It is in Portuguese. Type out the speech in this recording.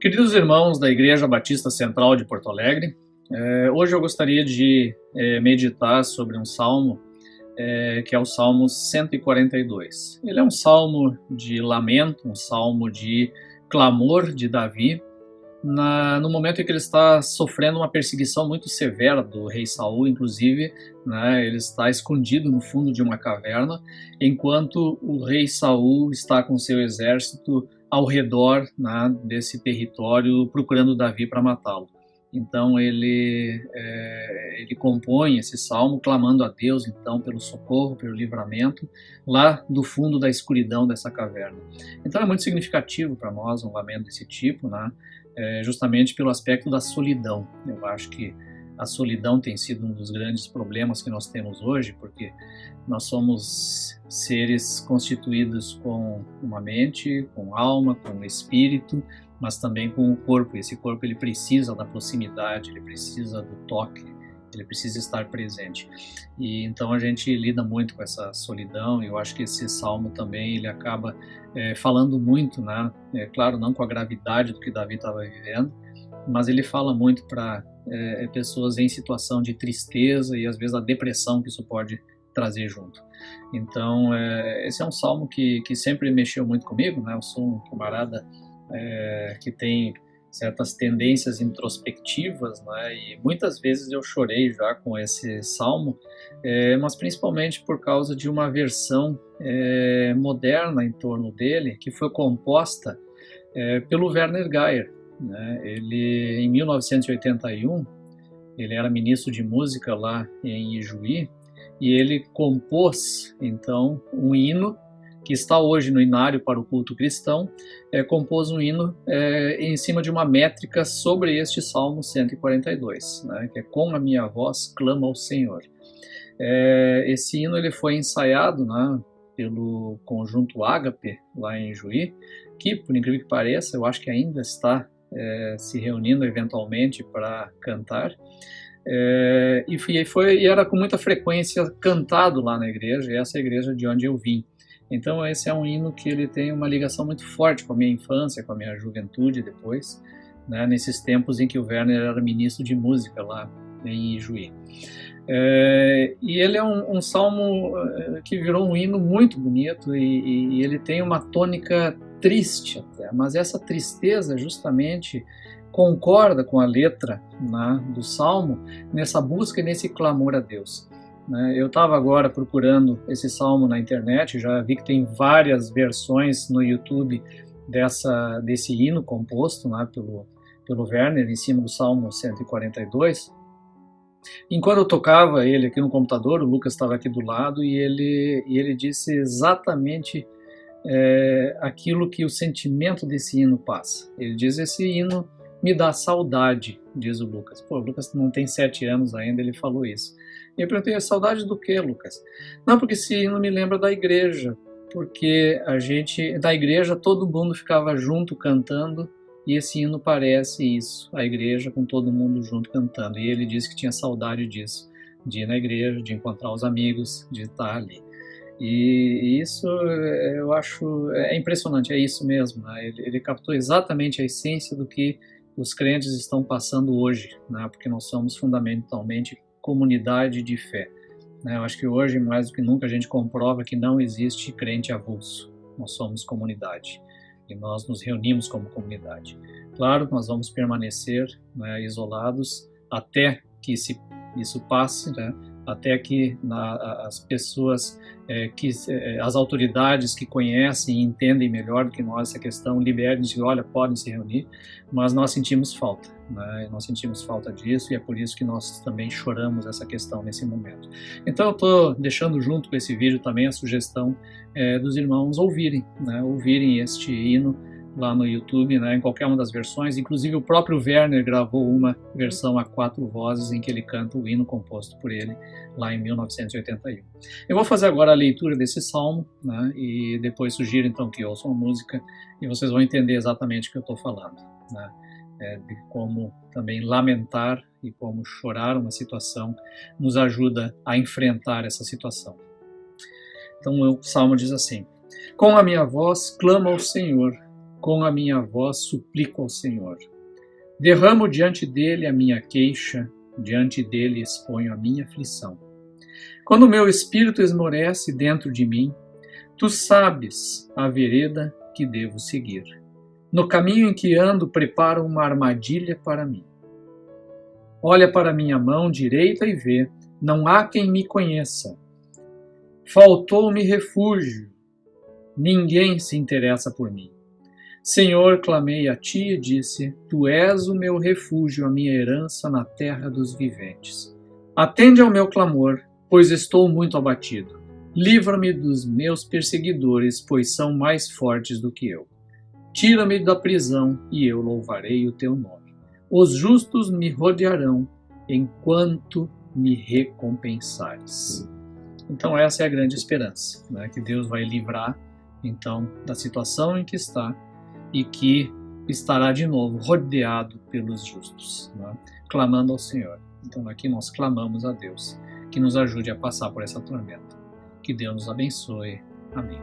Queridos irmãos da Igreja Batista Central de Porto Alegre, hoje eu gostaria de meditar sobre um salmo, que é o Salmo 142. Ele é um salmo de lamento, um salmo de clamor de Davi, no momento em que ele está sofrendo uma perseguição muito severa do rei Saul, inclusive, né, ele está escondido no fundo de uma caverna, enquanto o rei Saul está com seu exército ao redor, né, desse território, procurando Davi para matá-lo. Então ele compõe esse salmo clamando a Deus então pelo socorro, pelo livramento, lá do fundo da escuridão dessa caverna. Então é muito significativo para nós um lamento desse tipo, né? Justamente pelo aspecto da solidão. Eu acho que a solidão tem sido um dos grandes problemas que nós temos hoje, porque nós somos seres constituídos com uma mente, com alma, com espírito, mas também com o corpo. Esse corpo ele precisa da proximidade, ele precisa do toque, ele precisa estar presente. E então a gente lida muito com essa solidão, e eu acho que esse salmo também ele acaba falando muito, né? Claro, não com a gravidade do que Davi estava vivendo, mas ele fala muito para pessoas em situação de tristeza e às vezes a depressão que isso pode trazer junto. Então esse é um salmo que sempre mexeu muito comigo, né? Eu sou um camarada que tem certas tendências introspectivas, né? E muitas vezes eu chorei já com esse salmo, mas principalmente por causa de uma versão moderna em torno dele, que foi composta pelo Werner Geyer, né? Ele, em 1981, ele era ministro de música lá em Ijuí, e ele compôs, então, um hino que está hoje no inário para o culto cristão, compôs um hino em cima de uma métrica sobre este Salmo 142, né, que é "Com a minha voz clamo ao Senhor". Esse hino ele foi ensaiado, né, pelo conjunto Ágape, lá em Juí, que, por incrível que pareça, eu acho que ainda está se reunindo eventualmente para cantar, e era com muita frequência cantado lá na igreja, e essa é a igreja de onde eu vim. Então esse é um hino que ele tem uma ligação muito forte com a minha infância, com a minha juventude depois, né, nesses tempos em que o Werner era ministro de música lá em Ijuí. E ele é um salmo que virou um hino muito bonito, e ele tem uma tônica triste até, mas essa tristeza justamente concorda com a letra, né, do salmo, nessa busca e nesse clamor a Deus. Eu estava agora procurando esse salmo na internet, já vi que tem várias versões no YouTube desse hino composto, né, pelo Werner, em cima do Salmo 142. Enquanto eu tocava ele aqui no computador, o Lucas estava aqui do lado, e ele disse exatamente aquilo que o sentimento desse hino passa. Ele diz: esse hino me dá saudade, diz o Lucas. Pô, o Lucas não tem 7 anos ainda, ele falou isso. E eu perguntei: saudade do quê, Lucas? Não, porque esse hino me lembra da igreja, porque da igreja todo mundo ficava junto cantando, e esse hino parece isso, a igreja com todo mundo junto cantando. E ele disse que tinha saudade disso, de ir na igreja, de encontrar os amigos, de estar ali. E isso eu acho impressionante, é isso mesmo, né? Ele captou exatamente a essência do que os crentes estão passando hoje, né? Porque nós somos fundamentalmente comunidade de fé, né? Eu acho que hoje, mais do que nunca, a gente comprova que não existe crente avulso. Nós somos comunidade e nós nos reunimos como comunidade. Claro, nós vamos permanecer, né, isolados até que isso passe, né? Até que as pessoas, as autoridades que conhecem e entendem melhor do que nós essa questão, liberem e olha, podem se reunir, mas nós sentimos falta, né? Nós sentimos falta disso, e é por isso que nós também choramos essa questão nesse momento. Então eu estou deixando junto com esse vídeo também a sugestão dos irmãos ouvirem, né? Ouvirem este hino lá no YouTube, né, em qualquer uma das versões. Inclusive o próprio Werner gravou uma versão a 4 vozes em que ele canta o hino composto por ele lá em 1981. Eu vou fazer agora a leitura desse salmo, né, e depois sugiro então que ouçam a música, e vocês vão entender exatamente o que eu estou falando, né, de como também lamentar e como chorar uma situação nos ajuda a enfrentar essa situação. Então o salmo diz assim: "Com a minha voz clamo ao Senhor, com a minha voz suplico ao Senhor. Derramo diante dele a minha queixa, diante dele exponho a minha aflição. Quando o meu espírito esmorece dentro de mim, tu sabes a vereda que devo seguir. No caminho em que ando, preparo uma armadilha para mim. Olha para minha mão direita e vê, não há quem me conheça. Faltou-me refúgio, ninguém se interessa por mim. Senhor, clamei a ti e disse, tu és o meu refúgio, a minha herança na terra dos viventes. Atende ao meu clamor, pois estou muito abatido. Livra-me dos meus perseguidores, pois são mais fortes do que eu. Tira-me da prisão e eu louvarei o teu nome. Os justos me rodearão enquanto me recompensares. Então essa é a grande esperança, né? Que Deus vai livrar então da situação em que está e que estará de novo rodeado pelos justos, né? Clamando ao Senhor. Então aqui nós clamamos a Deus que nos ajude a passar por essa tormenta. Que Deus nos abençoe. Amém.